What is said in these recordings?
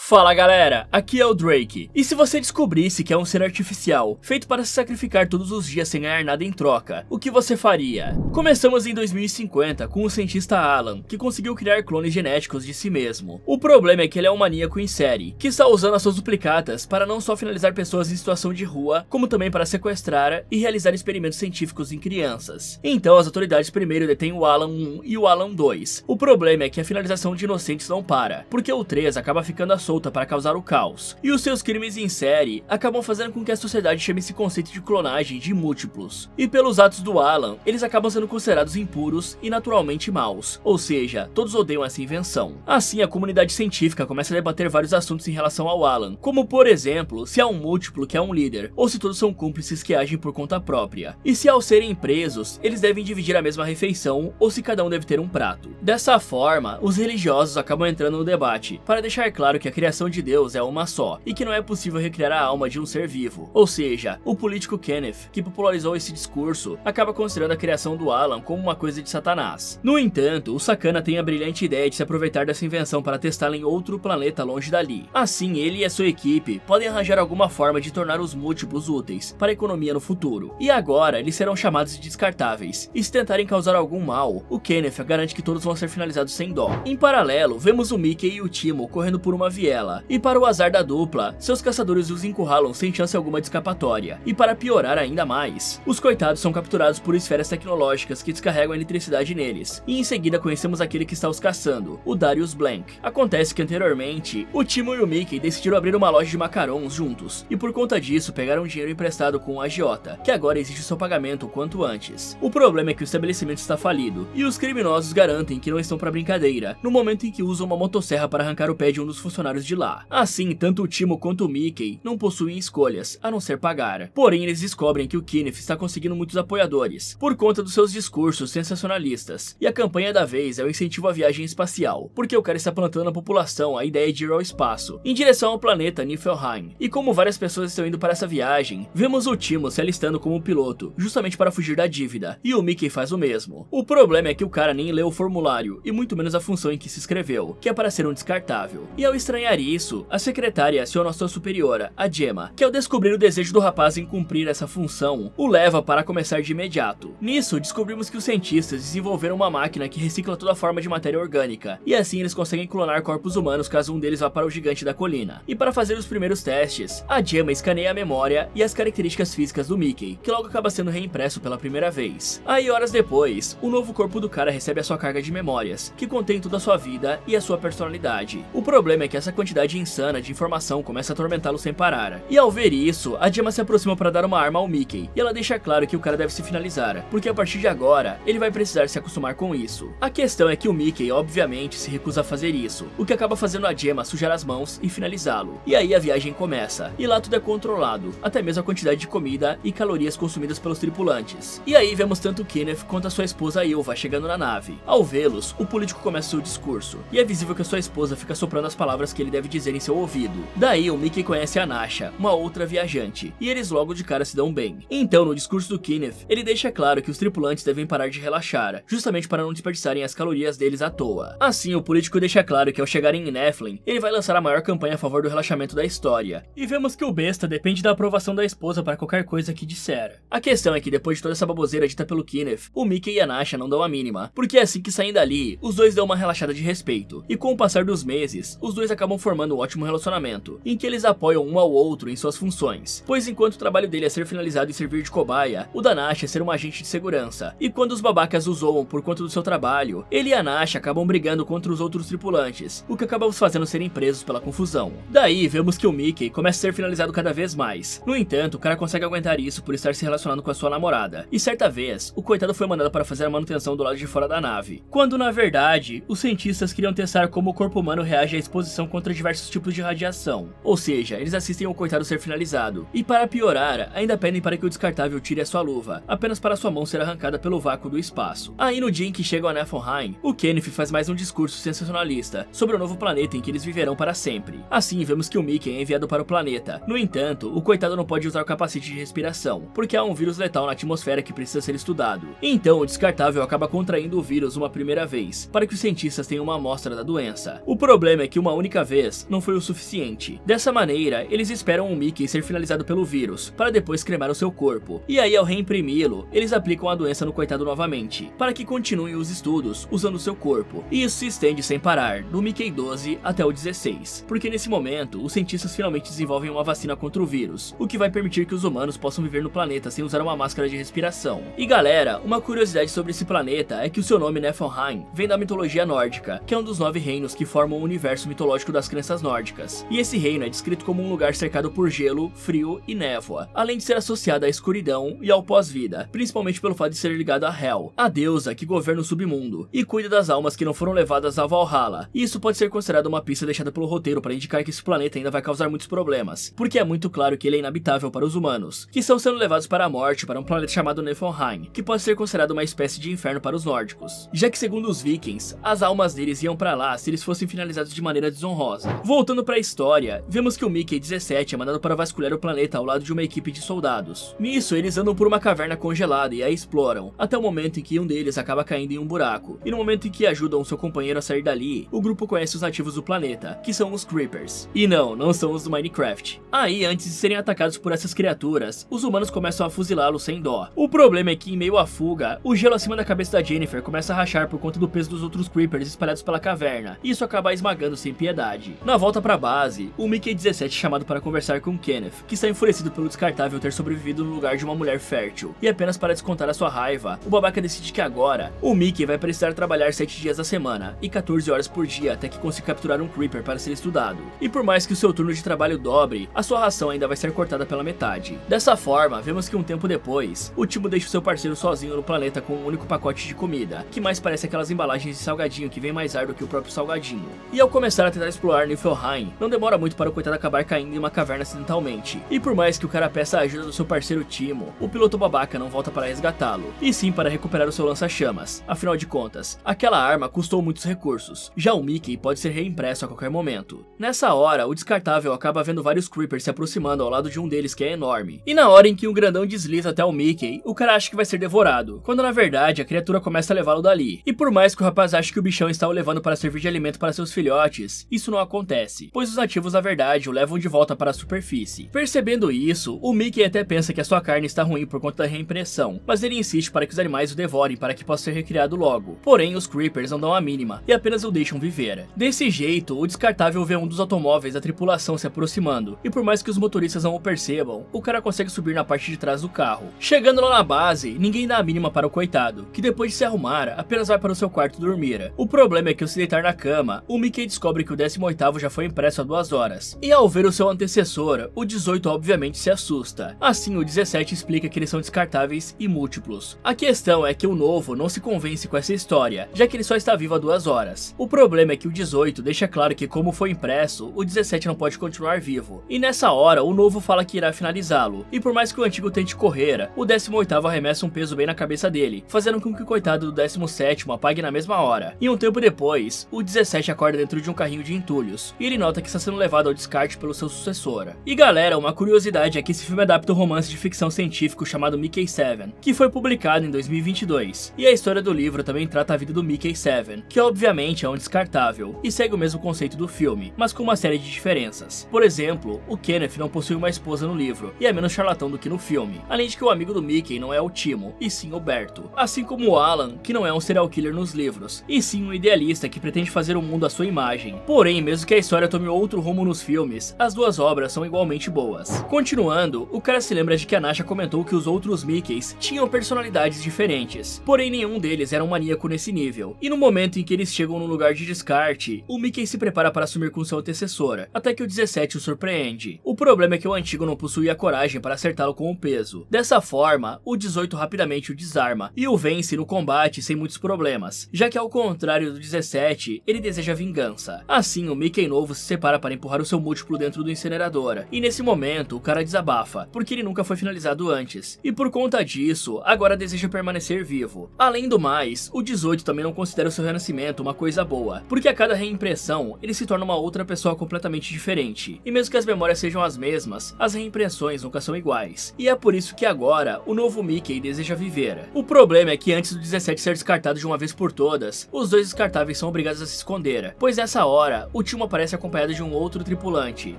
Fala galera, aqui é o Drake. E se você descobrisse que é um ser artificial, feito para se sacrificar todos os dias sem ganhar nada em troca, o que você faria? Começamos em 2050 com o cientista Alan, que conseguiu criar clones genéticos de si mesmo. O problema é que ele é um maníaco em série, que está usando as suas duplicatas para não só finalizar pessoas em situação de rua, como também para sequestrar e realizar experimentos científicos em crianças. Então as autoridades primeiro detêm o Alan 1 e o Alan 2. O problema é que a finalização de inocentes não para, porque o 3 acaba ficando solta para causar o caos, e os seus crimes em série acabam fazendo com que a sociedade chame esse conceito de clonagem de múltiplos. E pelos atos do Alan, eles acabam sendo considerados impuros e naturalmente maus, ou seja, todos odeiam essa invenção. Assim, a comunidade científica começa a debater vários assuntos em relação ao Alan, como por exemplo, se há um múltiplo que é um líder, ou se todos são cúmplices que agem por conta própria. E se ao serem presos, eles devem dividir a mesma refeição, ou se cada um deve ter um prato. Dessa forma, os religiosos acabam entrando no debate, para deixar claro que a criação de Deus é uma só, e que não é possível recriar a alma de um ser vivo. Ou seja, o político Kenneth, que popularizou esse discurso, acaba considerando a criação do Alan como uma coisa de Satanás. No entanto, o Sacana tem a brilhante ideia de se aproveitar dessa invenção para testá-la em outro planeta longe dali. Assim, ele e a sua equipe podem arranjar alguma forma de tornar os múltiplos úteis para a economia no futuro. E agora, eles serão chamados de descartáveis, e se tentarem causar algum mal, o Kenneth garante que todos vão ser finalizados sem dó. Em paralelo, vemos o Mickey e o Timo correndo por uma viela, e para o azar da dupla, seus caçadores os encurralam sem chance alguma de escapatória. E para piorar ainda mais, os coitados são capturados por esferas tecnológicas que descarregam eletricidade neles, e em seguida conhecemos aquele que está os caçando, o Darius Blank. Acontece que anteriormente, o Timo e o Mickey decidiram abrir uma loja de macarons juntos, e por conta disso pegaram dinheiro emprestado com o agiota, que agora exige seu pagamento o quanto antes. O problema é que o estabelecimento está falido, e os criminosos garantem que não estão para brincadeira, no momento em que usam uma motosserra para arrancar o pé de um dos funcionários de lá. Assim, tanto o Timo quanto o Mickey não possuem escolhas, a não ser pagar. Porém, eles descobrem que o Kenneth está conseguindo muitos apoiadores, por conta dos seus discursos sensacionalistas. E a campanha da vez é o incentivo à viagem espacial, porque o cara está plantando na população a ideia de ir ao espaço, em direção ao planeta Niflheim. E como várias pessoas estão indo para essa viagem, vemos o Timo se alistando como piloto, justamente para fugir da dívida, e o Mickey faz o mesmo. O problema é que o cara nem leu o formulário, e muito menos a função em que se inscreveu, que é para ser um descartável. E ao estranhar isso, a secretária aciona a sua superiora, a Gemma, que ao descobrir o desejo do rapaz em cumprir essa função, o leva para começar de imediato. Nisso, descobrimos que os cientistas desenvolveram uma máquina que recicla toda forma de matéria orgânica, e assim eles conseguem clonar corpos humanos caso um deles vá para o gigante da colina. E para fazer os primeiros testes, a Gemma escaneia a memória e as características físicas do Mickey, que logo acaba sendo reimpresso pela primeira vez. Aí horas depois, o novo corpo do cara recebe a sua carga de memórias, que contém toda a sua vida e a sua personalidade. O problema é que essa quantidade insana de informação começa a atormentá-lo sem parar. E ao ver isso, a Gemma se aproxima para dar uma arma ao Mickey, e ela deixa claro que o cara deve se finalizar, porque a partir de agora, ele vai precisar se acostumar com isso. A questão é que o Mickey obviamente se recusa a fazer isso, o que acaba fazendo a Gemma sujar as mãos e finalizá-lo. E aí a viagem começa, e lá tudo é controlado, até mesmo a quantidade de comida e calorias consumidas pelos tripulantes. E aí vemos tanto o Kenneth quanto a sua esposa Ilva chegando na nave. Ao vê-los, o político começa seu discurso, e é visível que a sua esposa fica soprando as palavras que ele deve dizer em seu ouvido. Daí o Mickey conhece a Nasha, uma outra viajante, e eles logo de cara se dão bem. Então no discurso do Kenneth, ele deixa claro que os tripulantes devem parar de relaxar, justamente para não desperdiçarem as calorias deles à toa. Assim o político deixa claro que ao chegarem em Nephilim, ele vai lançar a maior campanha a favor do relaxamento da história. E vemos que o besta depende da aprovação da esposa para qualquer coisa que disser. A questão é que depois de toda essa baboseira dita pelo Kenneth, o Mickey e a Nasha não dão a mínima, porque assim que saem dali, os dois dão uma relaxada de respeito, e com o passar dos meses, os dois acabam formando um ótimo relacionamento, em que eles apoiam um ao outro em suas funções, pois enquanto o trabalho dele é ser finalizado e servir de cobaia, o da Nasha é ser um agente de segurança, e quando os babacas o zoam por conta do seu trabalho, ele e a Nasha acabam brigando contra os outros tripulantes, o que acaba os fazendo serem presos pela confusão. Daí vemos que o Mickey começa a ser finalizado cada vez mais. No entanto, o cara consegue aguentar isso por estar se relacionando com a sua namorada, e certa vez, o coitado foi mandado para fazer a manutenção do lado de fora da nave, quando na verdade, os cientistas queriam testar como o corpo humano reage à exposição contra diversos tipos de radiação, ou seja, eles assistem o coitado ser finalizado, e para piorar, ainda pedem para que o descartável tire a sua luva, apenas para sua mão ser arrancada pelo vácuo do espaço. Aí no dia em que chegam a Niflheim, o Kenneth faz mais um discurso sensacionalista sobre o novo planeta em que eles viverão para sempre. Assim vemos que o Mickey é enviado para o planeta. No entanto, o coitado não pode usar o capacete de respiração, porque há um vírus letal na atmosfera que precisa ser estudado. Então o descartável acaba contraindo o vírus uma primeira vez, para que os cientistas tenham uma amostra da doença. O problema é que uma única vez vez não foi o suficiente. Dessa maneira, eles esperam o Mickey ser finalizado pelo vírus, para depois cremar o seu corpo. E aí, ao reimprimi-lo, eles aplicam a doença no coitado novamente, para que continuem os estudos usando seu corpo. E isso se estende sem parar, do Mickey 12 até o 16. Porque nesse momento, os cientistas finalmente desenvolvem uma vacina contra o vírus, o que vai permitir que os humanos possam viver no planeta sem usar uma máscara de respiração. E galera, uma curiosidade sobre esse planeta é que o seu nome Niflheim vem da mitologia nórdica, que é um dos 9 reinos que formam o universo mitológico das crenças nórdicas. E esse reino é descrito como um lugar cercado por gelo, frio e névoa, além de ser associado à escuridão e ao pós-vida, principalmente pelo fato de ser ligado a Hel, a deusa que governa o submundo e cuida das almas que não foram levadas a Valhalla. E isso pode ser considerado uma pista deixada pelo roteiro para indicar que esse planeta ainda vai causar muitos problemas, porque é muito claro que ele é inabitável para os humanos, que estão sendo levados para a morte para um planeta chamado Niflheim, que pode ser considerado uma espécie de inferno para os nórdicos, já que segundo os vikings, as almas deles iam para lá se eles fossem finalizados de maneira desonrosa. Voltando para a história, vemos que o Mickey 17 é mandado para vasculhar o planeta ao lado de uma equipe de soldados. Nisso, eles andam por uma caverna congelada e a exploram, até o momento em que um deles acaba caindo em um buraco. E no momento em que ajudam seu companheiro a sair dali, o grupo conhece os nativos do planeta, que são os Creepers. E não são os do Minecraft. Aí, antes de serem atacados por essas criaturas, os humanos começam a fuzilá-los sem dó. O problema é que, em meio à fuga, o gelo acima da cabeça da Jennifer começa a rachar por conta do peso dos outros Creepers espalhados pela caverna, e isso acaba esmagando sem piedade. Na volta pra base, o Mickey 17 é chamado para conversar com Kenneth, que está enfurecido pelo descartável ter sobrevivido no lugar de uma mulher fértil. E apenas para descontar a sua raiva, o babaca decide que agora, o Mickey vai precisar trabalhar 7 dias da semana e 14 horas por dia até que consiga capturar um Creeper para ser estudado. E por mais que o seu turno de trabalho dobre, a sua ração ainda vai ser cortada pela metade. Dessa forma, vemos que um tempo depois, o Timo deixa o seu parceiro sozinho no planeta com um único pacote de comida, que mais parece aquelas embalagens de salgadinho que vem mais ar do que o próprio salgadinho. E ao começar a tentar explorar Niflheim, não demora muito para o coitado acabar caindo em uma caverna acidentalmente. E por mais que o cara peça a ajuda do seu parceiro Timo, o piloto babaca não volta para resgatá-lo, e sim para recuperar o seu lança-chamas. Afinal de contas, aquela arma custou muitos recursos, já o Mickey pode ser reimpresso a qualquer momento. Nessa hora, o descartável acaba vendo vários Creepers se aproximando ao lado de um deles que é enorme. E na hora em que o grandão desliza até o Mickey, o cara acha que vai ser devorado, quando na verdade a criatura começa a levá-lo dali. E por mais que o rapaz ache que o bichão está o levando para servir de alimento para seus filhotes, isso não acontece, pois os nativos na verdade o levam de volta para a superfície. Percebendo isso, o Mickey até pensa que a sua carne está ruim por conta da reimpressão, mas ele insiste para que os animais o devorem para que possa ser recriado logo. Porém, os Creepers não dão a mínima e apenas o deixam viver. Desse jeito, o descartável vê um dos automóveis da tripulação se aproximando, e por mais que os motoristas não o percebam, o cara consegue subir na parte de trás do carro. Chegando lá na base, ninguém dá a mínima para o coitado, que depois de se arrumar, apenas vai para o seu quarto dormir. O problema é que ao se deitar na cama, o Mickey descobre que o 18º já foi impresso há 2 horas. E ao ver o seu antecessor, o 18 obviamente se assusta. Assim, o 17 explica que eles são descartáveis e múltiplos. A questão é que o novo não se convence com essa história, já que ele só está vivo há 2 horas. O problema é que o 18 deixa claro que como foi impresso, o 17 não pode continuar vivo. E nessa hora, o novo fala que irá finalizá-lo. E por mais que o antigo tente correr, o 18º arremessa um peso bem na cabeça dele, fazendo com que o coitado do 17º apague na mesma hora. E um tempo depois, o 17 acorda dentro de um carrinho de entulhos, e ele nota que está sendo levado ao descarte pelo seu sucessor. E galera, uma curiosidade é que esse filme adapta um romance de ficção científico chamado Mickey 7, que foi publicado em 2022. E a história do livro também trata a vida do Mickey 7, que obviamente é um descartável, e segue o mesmo conceito do filme, mas com uma série de diferenças. Por exemplo, o Kenneth não possui uma esposa no livro, e é menos charlatão do que no filme, além de que o amigo do Mickey não é o Timo, e sim o Berto. Assim como o Alan, que não é um serial killer nos livros, e sim um idealista que pretende fazer o mundo à sua imagem. Porém, mesmo que a história tome outro rumo nos filmes, as duas obras são igualmente boas. Continuando, o cara se lembra de que a Nasha comentou que os outros Mickeys tinham personalidades diferentes, porém nenhum deles era um maníaco nesse nível. E no momento em que eles chegam no lugar de descarte, o Mickey se prepara para assumir com seu antecessor, até que o 17 o surpreende. O problema é que o antigo não possuía coragem para acertá-lo com o peso. Dessa forma, o 18 rapidamente o desarma e o vence no combate sem muitos problemas, já que ao contrário do 17, ele deseja vingança. Assim, o Mickey novo se separa para empurrar o seu múltiplo dentro do incinerador, e nesse momento o cara desabafa, porque ele nunca foi finalizado antes, e por conta disso, agora deseja permanecer vivo. Além do mais, o 18 também não considera o seu renascimento uma coisa boa, porque a cada reimpressão, ele se torna uma outra pessoa completamente diferente, e mesmo que as memórias sejam as mesmas, as reimpressões nunca são iguais, e é por isso que agora, o novo Mickey deseja viver. O problema é que antes do 17 ser descartado de uma vez por todas, os dois descartáveis são obrigados a se esconder, pois nessa hora, o Timo aparece acompanhado de um outro tripulante,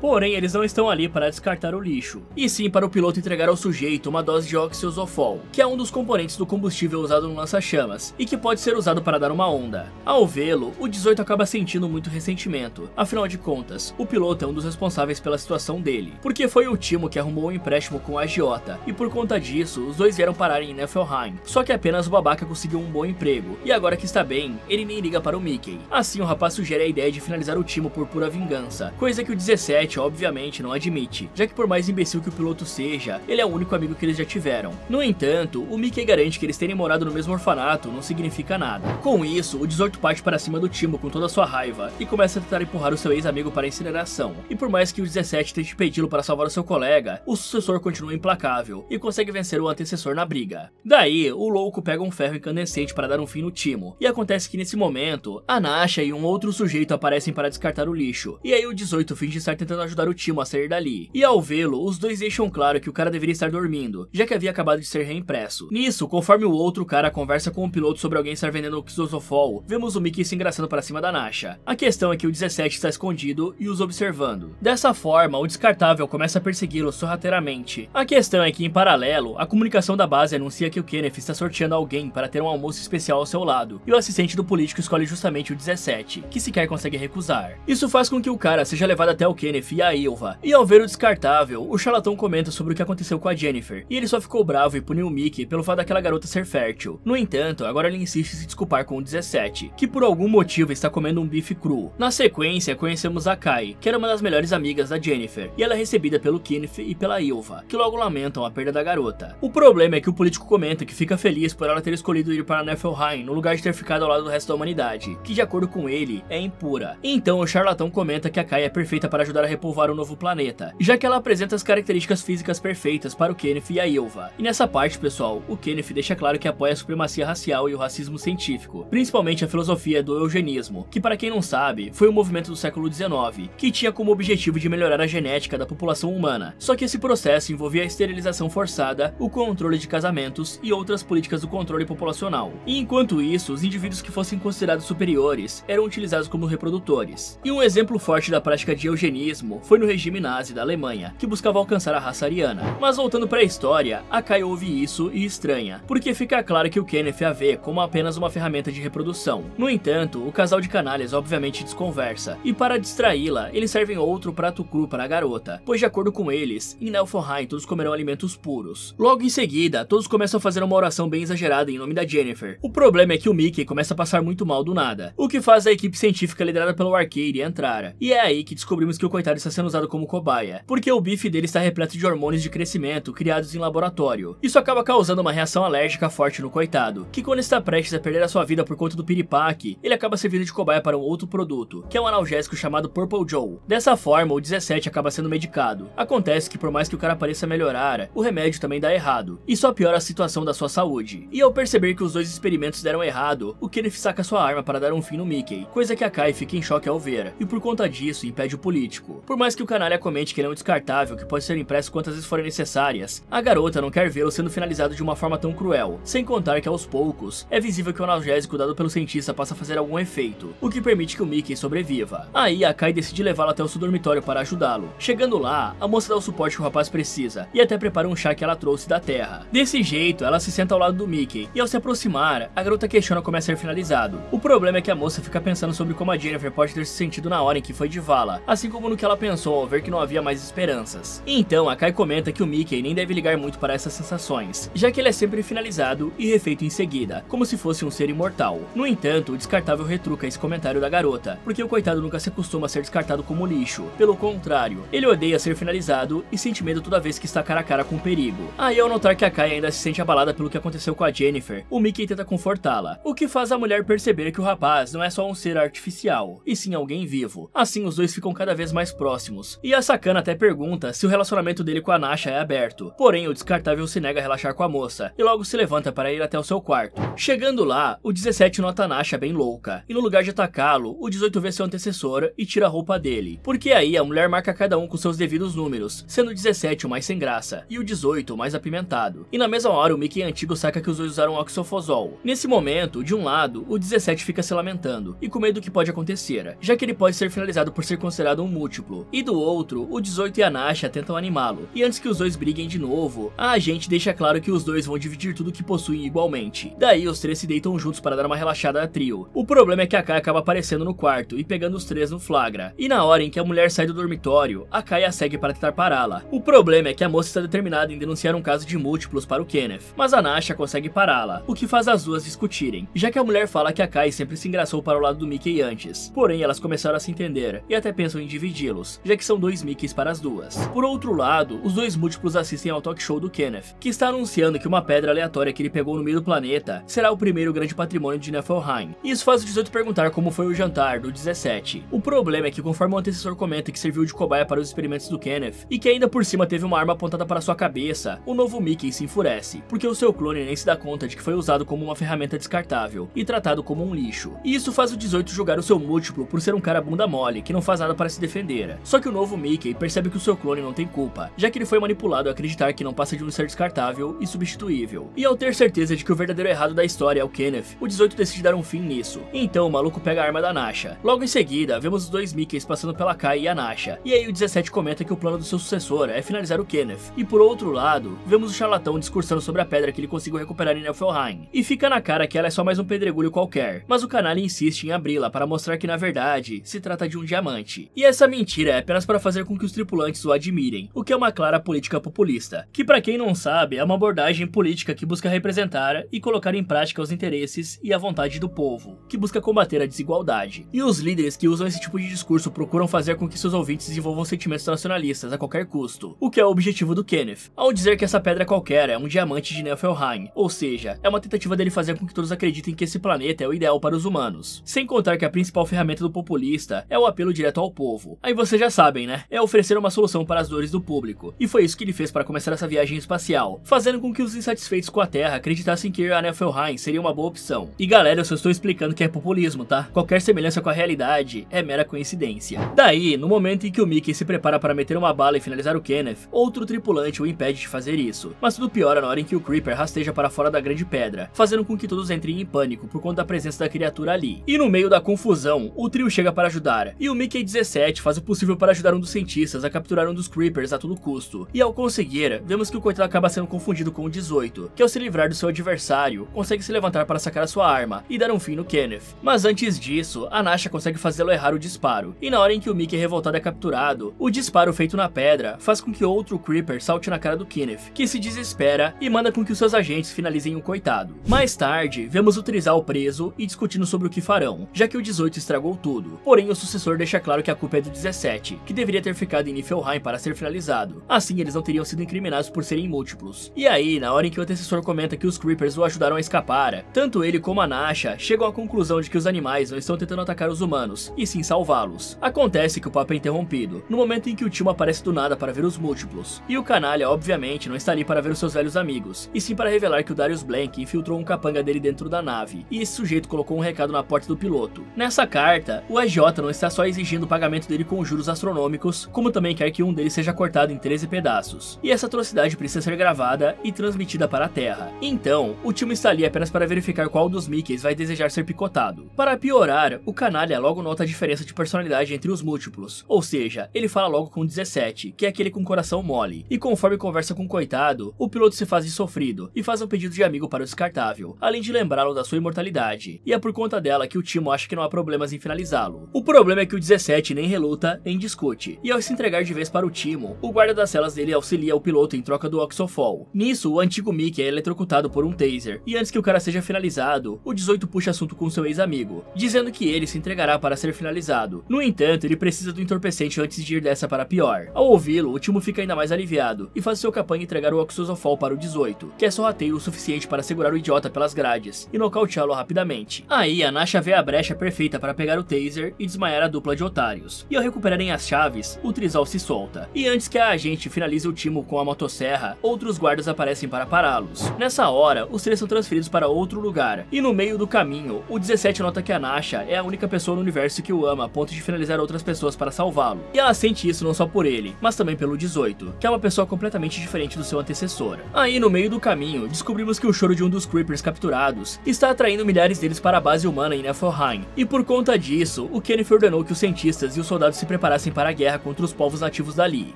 porém eles não estão ali para descartar o lixo, e sim para o piloto entregar ao sujeito uma dose de oxisofol, que é um dos componentes do combustível usado no lança-chamas, e que pode ser usado para dar uma onda. Ao vê-lo, o 18 acaba sentindo muito ressentimento, afinal de contas, o piloto é um dos responsáveis pela situação dele, porque foi o Timo que arrumou um empréstimo com a agiota, e por conta disso, os dois vieram parar em Niflheim, só que apenas o babaca conseguiu um bom emprego, e agora que está bem, ele nem liga para o Mickey. Assim o rapaz sugere a ideia de finalizar o Timo por pura vingança, coisa que o 17 obviamente não admite, já que por mais imbecil que o piloto seja, ele é o único amigo que eles já tiveram. No entanto, o Mickey garante que eles terem morado no mesmo orfanato não significa nada. Com isso, o 18 parte para cima do Timo com toda a sua raiva, e começa a tentar empurrar o seu ex-amigo para a incineração, e por mais que o 17 tente impedi-lo para salvar o seu colega, o sucessor continua implacável, e consegue vencer o antecessor na briga. Daí, o louco pega um ferro incandescente para dar um fim no Timo, e acontece que nesse momento, a Nasha e um outro sujeito aparecem para descartar o lixo, e aí o 18 finge estar tentando ajudar o Timo a sair dali, e ao vê-lo, os dois deixam claro que o cara deveria estar dormindo, já que havia acabado de ser reimpresso. Nisso, conforme o outro cara conversa com o piloto sobre alguém estar vendendo oxisofol, vemos o Mickey se engraçando para cima da Nasha. A questão é que o 17 está escondido e os observando. Dessa forma, o descartável começa a persegui-lo sorrateiramente. A questão é que, em paralelo, a comunicação da base anuncia que o Kenneth está sorteando alguém para ter um almoço especial ao seu lado, e o assistente do político escolhe justamente o 17, que sequer consegue recusar. Isso faz com que o cara seja levado até o Kenneth e a Ilva, e ao ver o descartável, o charlatão comenta sobre o que aconteceu com a Jennifer, e ele só ficou bravo e puniu o Mickey pelo fato daquela garota ser fértil. No entanto, agora ele insiste em se desculpar com o 17, que por algum motivo está comendo um bife cru. Na sequência, conhecemos a Kai, que era uma das melhores amigas da Jennifer, e ela é recebida pelo Kenneth e pela Ilva, que logo lamentam a perda da garota. O problema é que o político comenta que fica feliz por ela ter escolhido ir para Niflheim no lugar de ter ficado ao lado do resto da humanidade, que de acordo com ele, é impura. Então o charlatão comenta que a Kai é perfeita para ajudar a repovoar o novo planeta, já que ela apresenta as características físicas perfeitas para o Kenneth e a Ilva. E nessa parte, pessoal, o Kenneth deixa claro que apoia a supremacia racial e o racismo científico, principalmente a filosofia do eugenismo, que para quem não sabe, foi um movimento do século XIX, que tinha como objetivo de melhorar a genética da população humana, só que esse processo envolvia a esterilização forçada, o controle de casamentos e outras políticas do controle populacional. E enquanto isso, os indivíduos que fossem considerados superiores eram utilizados como reprodutores. E um exemplo forte da prática de eugenismo foi no regime nazi da Alemanha, que buscava alcançar a raça ariana. Mas voltando para a história, a Kai ouve isso e estranha, porque fica claro que o Kenneth a vê como apenas uma ferramenta de reprodução. No entanto, o casal de canalhas obviamente desconversa, e para distraí-la, eles servem outro prato cru para a garota, pois de acordo com eles, em Niflheim todos comerão alimentos puros. Logo em seguida, todos começam a fazer uma oração bem exagerada em nome da Jennifer. O problema é que o Mickey começa a passar muito mal do nada, o que faz a equipe científica liderada pelo Arcade entrar, e é aí que descobrimos que o coitado está sendo usado como cobaia, porque o bife dele está repleto de hormônios de crescimento criados em laboratório. Isso acaba causando uma reação alérgica forte no coitado, que quando está prestes a perder a sua vida por conta do piripaque, ele acaba servindo de cobaia para um outro produto, que é um analgésico chamado Purple Joe. Dessa forma, o 17 acaba sendo medicado. Acontece que por mais que o cara pareça melhorar, o remédio também dá errado, e só piora a situação da sua saúde. E ao perceber que os dois experimentos deram errado, o Kenneth saca sua arma para dar um fim no Mickey, coisa que a Kai fica em choque ao ver, e por conta disso impede o político. Por mais que o canalha comente que ele é um descartável que pode ser impresso quantas vezes forem necessárias, a garota não quer vê-lo sendo finalizado de uma forma tão cruel, sem contar que aos poucos, é visível que o analgésico dado pelo cientista passa a fazer algum efeito, o que permite que o Mickey sobreviva. Aí a Kai decide levá-lo até o seu dormitório para ajudá-lo. Chegando lá, a moça dá o suporte que o rapaz precisa, e até prepara um chá que ela trouxe da terra. Desse jeito, ela se senta ao lado do Mickey, e ao se aproximar, a garota questiona como é ser finalizado. O problema é que a moça fica pensando sobre como a Jennifer pode ter se sentido na hora em que foi de vala, assim como no que ela pensou ao ver que não havia mais esperanças. Então, a Kai comenta que o Mickey nem deve ligar muito para essas sensações, já que ele é sempre finalizado e refeito em seguida, como se fosse um ser imortal. No entanto, o descartável retruca esse comentário da garota, porque o coitado nunca se acostuma a ser descartado como lixo. Pelo contrário, ele odeia ser finalizado e sente medo toda vez que está cara a cara com perigo. Aí, ao notar que a Kai ainda se sente abalada pelo que aconteceu com a Jennifer, o Mickey tenta confortá-la, o que faz a mulher perceber que o rapaz não é só um ser artificial, e sim alguém vivo. Assim, os dois ficam cada vez mais próximos, e a sacana até pergunta se o relacionamento dele com a Nasha é aberto. Porém, o descartável se nega a relaxar com a moça, e logo se levanta para ir até o seu quarto. Chegando lá, o 17 nota a Nasha bem louca, e no lugar de atacá-lo, o 18 vê seu antecessor e tira a roupa dele, porque aí a mulher marca cada um com seus devidos números, sendo o 17 o mais sem graça, e o 18 o mais apimentado. E na mesma hora, o Mickey antigo saca que os dois usaram oxofosol. Nesse momento, de um lado, o 17 fica se lamentando, e com medo do que pode acontecer, já já que ele pode ser finalizado por ser considerado um múltiplo, e do outro, o 18 e a Nasha tentam animá-lo, e antes que os dois briguem de novo, a agente deixa claro que os dois vão dividir tudo que possuem igualmente. Daí os três se deitam juntos para dar uma relaxada a trio. O problema é que a Kai acaba aparecendo no quarto e pegando os três no flagra, e na hora em que a mulher sai do dormitório, a Kai a segue para tentar pará-la. O problema é que a moça está determinada em denunciar um caso de múltiplos para o Kenneth, mas a Nasha consegue pará-la, o que faz as duas discutirem, já que a mulher fala que a Kai sempre se engraçou para o lado do Mickey antes, porém elas começaram a se entender e até pensam em dividi-los, já que são dois Mickeys para as duas. Por outro lado, os dois múltiplos assistem ao talk show do Kenneth, que está anunciando que uma pedra aleatória que ele pegou no meio do planeta será o primeiro grande patrimônio de Niflheim. Isso faz o 18 perguntar como foi o jantar do 17. O problema é que conforme o antecessor comenta que serviu de cobaia para os experimentos do Kenneth, e que ainda por cima teve uma arma apontada para sua cabeça, o novo Mickey se enfurece, porque o seu clone nem se dá conta de que foi usado como uma ferramenta descartável e tratado como um lixo. E isso faz o 18 julgar o seu múltiplo por ser um cara bunda mole que não faz nada para se defender. Só que o novo Mickey percebe que o seu clone não tem culpa, já que ele foi manipulado a acreditar que não passa de um ser descartável e substituível. E ao ter certeza de que o verdadeiro errado da história é o Kenneth, o 18 decide dar um fim nisso. Então o maluco pega a arma da Nasha. Logo em seguida, vemos os dois Mickeys passando pela Kai e a Nasha. E aí o 17 comenta que o plano do seu sucessor é finalizar o Kenneth. E por outro lado, vemos o charlatão discursando sobre a pedra que ele conseguiu recuperar em Niflheim. E fica na cara que ela é só mais um pedregulho qualquer, mas o canalha insiste em abri-la para mostrar que na verdade se trata de um diamante. E essa mentira é apenas para fazer com que os tripulantes o admirem, o que é uma clara política populista, que para quem não sabe é uma abordagem política que busca representar e colocar em prática os interesses e a vontade do povo, que busca combater a desigualdade. E os líderes que usam esse tipo de discurso procuram fazer com que seus ouvintes desenvolvam sentimentos nacionalistas a qualquer custo, o que é o objetivo do Kenneth, ao dizer que essa pedra qualquer é um diamante de Niflheim, ou seja, é uma tentativa dele fazer com que todos acreditem que esse planeta é o ideal para os humanos, sem contar que a principal ferramenta do populista é o apelo direto ao povo. Aí vocês já sabem, né? É oferecer uma solução para as dores do público, e foi isso que ele fez para começar essa viagem espacial, fazendo com que os insatisfeitos com a Terra acreditassem que ir a Niflheim seria uma boa opção. E galera, eu só estou explicando que é populismo, tá? Qualquer semelhança com a realidade é mera coincidência. Daí, no momento em que o Mickey se prepara para meter uma bala e finalizar o Kenneth, outro tripulante o impede de fazer isso, mas tudo piora na hora em que o Creeper rasteja para fora da grande pedra, fazendo com que todos entrem em pânico por conta da presença da criatura ali. E no meio da confusão, o trio chega para ajudar, e o Mickey 17 faz o possível para ajudar um dos cientistas a capturar um dos Creepers a todo custo. E ao conseguir, vemos que o coitado acaba sendo confundido com o 18, que ao se livrar do seu adversário, consegue se levantar para sacar a sua arma e dar um fim no Kenneth. Mas antes disso, a Nasha consegue fazê-lo errar o disparo, e na hora em que o Mickey revoltado é capturado, o disparo feito na pedra faz com que outro Creeper salte na cara do Kenneth, que se desespera e manda com que os seus agentes finalizem o coitado. Mais tarde, vemos o Trizal preso e discutindo sobre o que farão, já que o 18 estragou tudo. Porém, o sucessor deixa claro que a culpa é do 17, que deveria ter ficado em Niflheim para ser finalizado. Assim, eles não teriam sido incriminados por serem múltiplos. E aí, na hora em que o antecessor comenta que os Creepers o ajudaram a escapar, tanto ele como a Nasha chegam à conclusão de que os animais não estão tentando atacar os humanos, e sim salvá-los. Acontece que o papo é interrompido, no momento em que o Timo aparece do nada para ver os múltiplos. E o canalha, obviamente, não está ali para ver os seus velhos amigos, e sim para revelar que o Darius Blank infiltrou um capanga dele dentro da nave, e esse sujeito colocou um recado na porta do piloto. Nessa carta, o AJ não está só exigindo o pagamento dele com juros astronômicos, como também quer que um deles seja cortado em 13 pedaços. E essa atrocidade precisa ser gravada e transmitida para a Terra. Então, o Timo está ali apenas para verificar qual dos Mickeys vai desejar ser picotado. Para piorar, o canalha logo nota a diferença de personalidade entre os múltiplos, ou seja, ele fala logo com o 17, que é aquele com coração mole, e conforme conversa com o coitado, o piloto se faz de sofrido e faz um pedido de amigo para o descartável, além de lembrá-lo da sua imortalidade, e é por conta dela que o Timo acha que não há problemas em finalizá-lo. O problema é que o 17 nem reluta, nem discute, e ao se entregar de vez para o Timo, o guarda das celas dele auxilia o piloto em troca do Oxofol. Nisso, o antigo Mickey é eletrocutado por um taser, e antes que o cara seja finalizado, o 18 puxa assunto com seu ex-amigo, dizendo que ele se entregará para ser finalizado. No entanto, ele precisa do entorpecente antes de ir dessa para pior. Ao ouvi-lo, o Timo fica ainda mais aliviado, e faz seu capanga entregar o Oxofol para o 18, que é sorrateiro o suficiente para segurar o idiota pelas grades, e nocauteá-lo rapidamente. Aí, a Nasha vê a brecha perfeita para pegar o taser e desmaiar a dupla de otários. E ao recuperarem as chaves, o Trizal se solta. E antes que a agente finalize o Timo com a motosserra, outros guardas aparecem para pará-los. Nessa hora, os três são transferidos para outro lugar, e no meio do caminho, o 17 nota que a Nasha é a única pessoa no universo que o ama a ponto de finalizar outras pessoas para salvá-lo. E ela sente isso não só por ele, mas também pelo 18, que é uma pessoa completamente diferente do seu antecessor. Aí, no meio do caminho, descobrimos que o choro de um dos Creepers capturados está atraindo milhares deles para a base humana em Niflheim, e por conta disso, isso, o Kenneth ordenou que os cientistas e os soldados se preparassem para a guerra contra os povos nativos dali.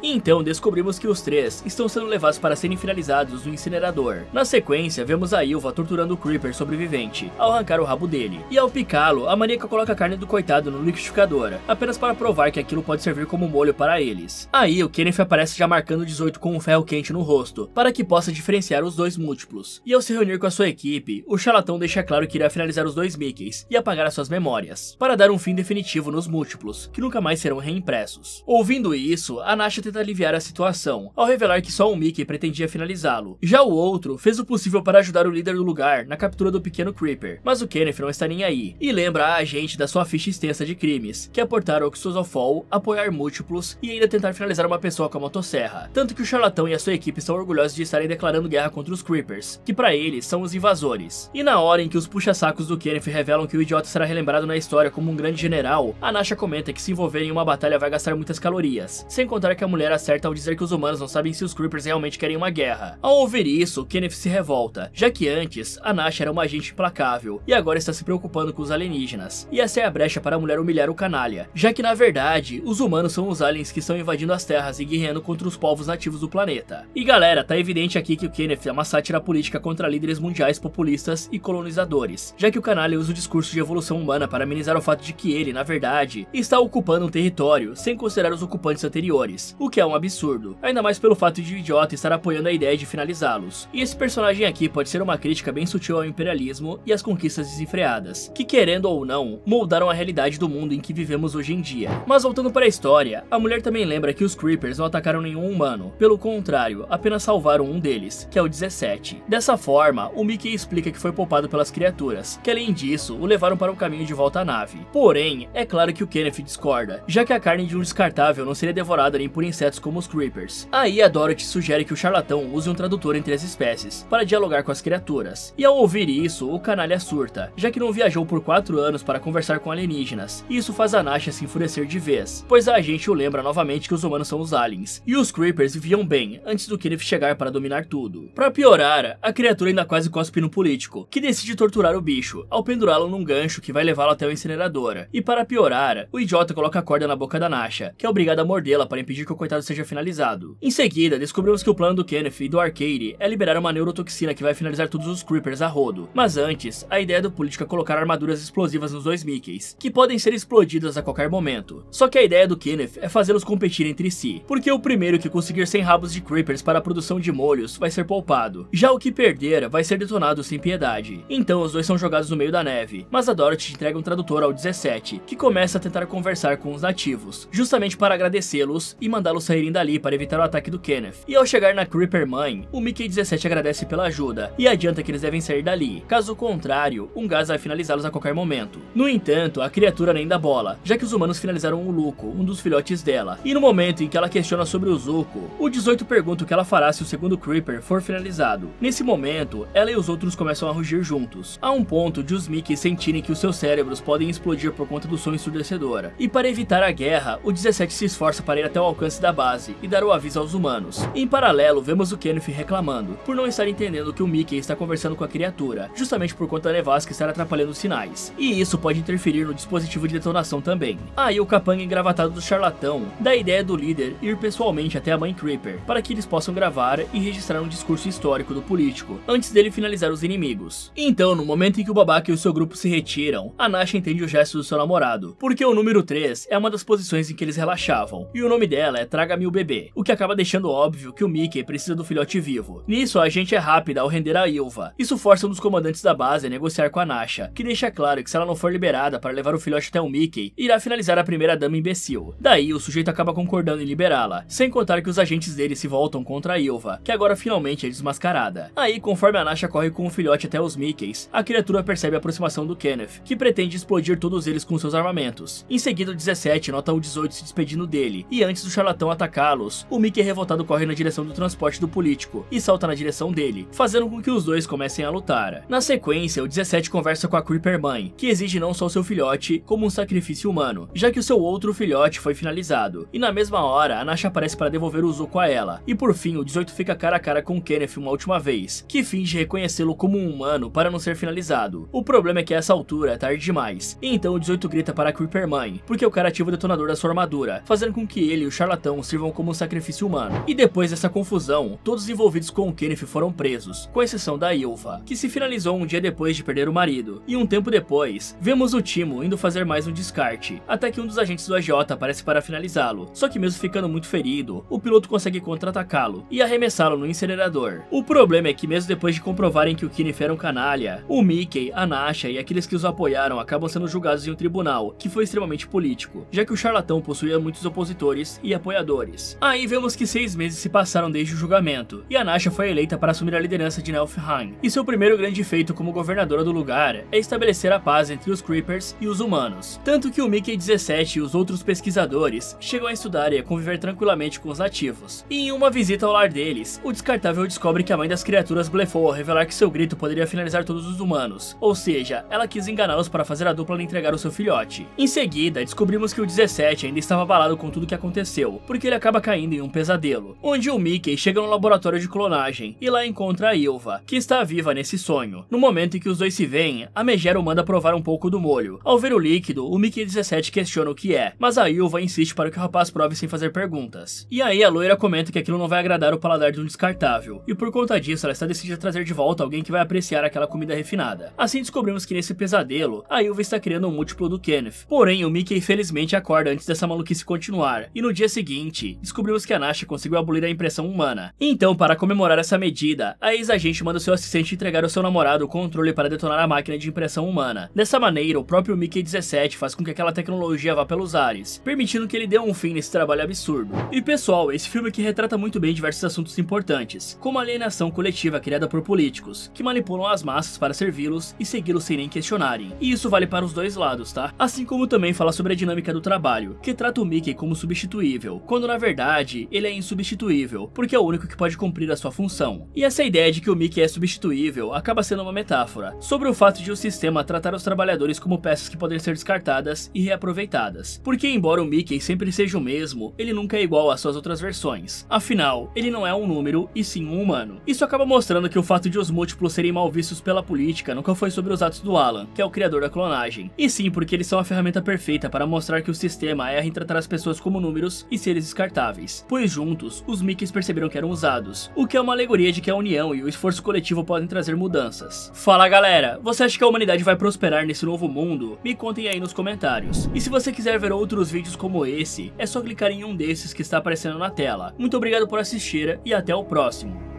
E então descobrimos que os três estão sendo levados para serem finalizados no incinerador. Na sequência, vemos a Ylva torturando o Creeper sobrevivente, ao arrancar o rabo dele. E ao picá-lo, a maníaca coloca a carne do coitado no liquidificador, apenas para provar que aquilo pode servir como molho para eles. Aí o Kenneth aparece já marcando 18 com um ferro quente no rosto, para que possa diferenciar os dois múltiplos. E ao se reunir com a sua equipe, o charlatão deixa claro que irá finalizar os dois Mickeys e apagar as suas memórias, para dar um fim definitivo nos múltiplos, que nunca mais serão reimpressos. Ouvindo isso, a Nasha tenta aliviar a situação, ao revelar que só um Mickey pretendia finalizá-lo. Já o outro fez o possível para ajudar o líder do lugar na captura do pequeno Creeper, mas o Kenneth não está nem aí, e lembra a agente da sua ficha extensa de crimes, que é portar Oxozofol, apoiar múltiplos e ainda tentar finalizar uma pessoa com a motosserra. Tanto que o charlatão e a sua equipe são orgulhosos de estarem declarando guerra contra os Creepers, que para eles são os invasores. E na hora em que os puxa-sacos do Kenneth revelam que o idiota será relembrado na história como um grande general, a Nasha comenta que se envolver em uma batalha vai gastar muitas calorias, sem contar que a mulher acerta ao dizer que os humanos não sabem se os Creepers realmente querem uma guerra. Ao ouvir isso, Kenneth se revolta, já que antes, a Nasha era uma agente implacável, e agora está se preocupando com os alienígenas. E essa é a brecha para a mulher humilhar o canalha, já que na verdade, os humanos são os aliens que estão invadindo as terras e guerreando contra os povos nativos do planeta. E galera, tá evidente aqui que o Kenneth é uma sátira política contra líderes mundiais populistas e colonizadores, já que o canalha usa o discurso de evolução humana para amenizar o fato de que ele, na verdade, está ocupando um território sem considerar os ocupantes anteriores, o que é um absurdo, ainda mais pelo fato de o idiota estar apoiando a ideia de finalizá-los. E esse personagem aqui pode ser uma crítica bem sutil ao imperialismo e às conquistas desenfreadas, que querendo ou não, moldaram a realidade do mundo em que vivemos hoje em dia. Mas voltando para a história, a mulher também lembra que os Creepers não atacaram nenhum humano, pelo contrário, apenas salvaram um deles, que é o 17. Dessa forma, o Mickey explica que foi poupado pelas criaturas, que além disso, o levaram para o caminho de volta à nave. Porém, é claro que o Kenneth discorda, já que a carne de um descartável não seria devorada nem por insetos como os Creepers. Aí a Dorothy sugere que o charlatão use um tradutor entre as espécies, para dialogar com as criaturas. E ao ouvir isso, o canalha surta, já que não viajou por 4 anos para conversar com alienígenas, e isso faz a Nasha se enfurecer de vez, pois a agente o lembra novamente que os humanos são os aliens, e os Creepers viviam bem, antes do Kenneth chegar para dominar tudo. Pra piorar, a criatura ainda quase cospe no político, que decide torturar o bicho, ao pendurá-lo num gancho que vai levá-lo até o incinerador. E para piorar, o idiota coloca a corda na boca da Nasha, que é obrigada a mordê-la para impedir que o coitado seja finalizado. Em seguida, descobrimos que o plano do Kenneth e do Arcade é liberar uma neurotoxina que vai finalizar todos os Creepers a rodo. Mas antes, a ideia do político é colocar armaduras explosivas nos dois Mickeys, que podem ser explodidas a qualquer momento. Só que a ideia do Kenneth é fazê-los competir entre si, porque o primeiro que conseguir 100 rabos de Creepers para a produção de molhos vai ser poupado. Já o que perder vai ser detonado sem piedade. Então os dois são jogados no meio da neve, mas a Dorothy entrega um tradutor ao 17, que começa a tentar conversar com os nativos, justamente para agradecê-los e mandá-los saírem dali para evitar o ataque do Kenneth. E ao chegar na Creeper Mãe, o Mickey 17 agradece pela ajuda e adianta que eles devem sair dali, caso contrário, um gás vai finalizá-los a qualquer momento. No entanto, a criatura nem dá bola, já que os humanos finalizaram o Luco, um dos filhotes dela, e no momento em que ela questiona sobre o Zuko, o 18 pergunta o que ela fará se o segundo Creeper for finalizado. Nesse momento, ela e os outros começam a rugir juntos, a um ponto de os Mickey sentirem que os seus cérebros podem explodir por conta do som ensurdecedor. E para evitar a guerra, o 17 se esforça para ir até o alcance da base e dar o aviso aos humanos. Em paralelo, vemos o Kenneth reclamando, por não estar entendendo que o Mickey está conversando com a criatura, justamente por conta da nevasca estar atrapalhando os sinais. E isso pode interferir no dispositivo de detonação também. Aí o capanga engravatado do charlatão dá a ideia do líder ir pessoalmente até a mãe Creeper, para que eles possam gravar e registrar um discurso histórico do político, antes dele finalizar os inimigos. Então, no momento em que o babaca e o seu grupo se retiram, a Nasha entende o gesto do seu namorado, porque o número 3 é uma das posições em que eles relaxavam, e o nome dela é Traga-me o bebê, o que acaba deixando óbvio que o Mickey precisa do filhote vivo. Nisso, a gente é rápida ao render a Ylva. Isso força um dos comandantes da base a negociar com a Nasha, que deixa claro que se ela não for liberada para levar o filhote até o Mickey, irá finalizar a primeira dama imbecil. Daí, o sujeito acaba concordando em liberá-la, sem contar que os agentes dele se voltam contra a Ylva, que agora finalmente é desmascarada. Aí, conforme a Nasha corre com o filhote até os Mickeys, a criatura percebe a aproximação do Kenneth, que pretende explodir todos eles com seus armamentos. Em seguida, o 17 nota o 18 se despedindo dele, e antes do charlatão atacá-los, o Mickey revoltado corre na direção do transporte do político, e salta na direção dele, fazendo com que os dois comecem a lutar. Na sequência, o 17 conversa com a Creeper Mãe, que exige não só o seu filhote, como um sacrifício humano, já que o seu outro filhote foi finalizado. E na mesma hora, a Nasha aparece para devolver o Zuko a ela, e por fim, o 18 fica cara a cara com o Kenneth uma última vez, que finge reconhecê-lo como um humano para não ser finalizado. O problema é que a essa altura é tarde demais, e então o 18 grita para a Creeper Mãe, porque o cara ativa o detonador da sua armadura, fazendo com que ele e o charlatão sirvam como um sacrifício humano. E depois dessa confusão, todos os envolvidos com o Kenneth foram presos, com exceção da Ylva, que se finalizou um dia depois de perder o marido. E um tempo depois, vemos o Timo indo fazer mais um descarte, até que um dos agentes do AJ aparece para finalizá-lo. Só que mesmo ficando muito ferido, o piloto consegue contra-atacá-lo e arremessá-lo no incinerador. O problema é que mesmo depois de comprovarem que o Kenneth era um canalha, o Mickey, a Nasha e aqueles que os apoiaram acabam sendo julgados em um tribunal, que foi extremamente político, já que o charlatão possuía muitos opositores e apoiadores. Aí vemos que 6 meses se passaram desde o julgamento, e a Nasha foi eleita para assumir a liderança de Niflheim, e seu primeiro grande feito como governadora do lugar é estabelecer a paz entre os Creepers e os humanos. Tanto que o Mickey 17 e os outros pesquisadores chegam a estudar e a conviver tranquilamente com os nativos. E em uma visita ao lar deles, o descartável descobre que a mãe das criaturas blefou ao revelar que seu grito poderia finalizar todos os humanos, ou seja, ela quis enganá-los para fazer a dupla lhe entregar o seu filhote. Em seguida, descobrimos que o 17 ainda estava abalado com tudo o que aconteceu, porque ele acaba caindo em um pesadelo, onde o Mickey chega no laboratório de clonagem e lá encontra a Ylva, que está viva nesse sonho. No momento em que os dois se veem, a Megero manda provar um pouco do molho. Ao ver o líquido, o Mickey 17 questiona o que é, mas a Ylva insiste para que o rapaz prove sem fazer perguntas. E aí a loira comenta que aquilo não vai agradar o paladar de um descartável, e por conta disso ela está decidida a trazer de volta alguém que vai apreciar aquela comida refinada. Assim descobrimos que nesse pesadelo, a Ylva está criando um múltiplo do Kenneth. Porém, o Mickey felizmente acorda antes dessa maluquice continuar, e no dia seguinte, descobrimos que a Nasha conseguiu abolir a impressão humana. Então, para comemorar essa medida, a ex-agente manda seu assistente entregar ao seu namorado o controle para detonar a máquina de impressão humana. Dessa maneira, o próprio Mickey 17 faz com que aquela tecnologia vá pelos ares, permitindo que ele dê um fim nesse trabalho absurdo. E pessoal, esse filme aqui retrata muito bem diversos assuntos importantes, como a alienação coletiva criada por políticos, que manipulam as massas para servi-los e segui-los sem nem questionarem. E isso vale para os dois lados, tá? Assim como também fala sobre a dinâmica do trabalho, que trata o Mickey como substituível, quando na verdade ele é insubstituível, porque é o único que pode cumprir a sua função. E essa ideia de que o Mickey é substituível acaba sendo uma metáfora sobre o fato de o sistema tratar os trabalhadores como peças que podem ser descartadas e reaproveitadas. Porque embora o Mickey sempre seja o mesmo, ele nunca é igual às suas outras versões. Afinal, ele não é um número e sim um humano. Isso acaba mostrando que o fato de os múltiplos serem mal vistos pela política nunca foi sobre os atos do Alan, que é o criador da clonagem, e sim porque eles são a ferramenta perfeita para mostrar que o sistema erra em tratar as pessoas como números e seres descartáveis, pois juntos, os Mickeys perceberam que eram usados, o que é uma alegoria de que a união e o esforço coletivo podem trazer mudanças. Fala galera, você acha que a humanidade vai prosperar nesse novo mundo? Me contem aí nos comentários. E se você quiser ver outros vídeos como esse, é só clicar em um desses que está aparecendo na tela. Muito obrigado por assistir e até o próximo.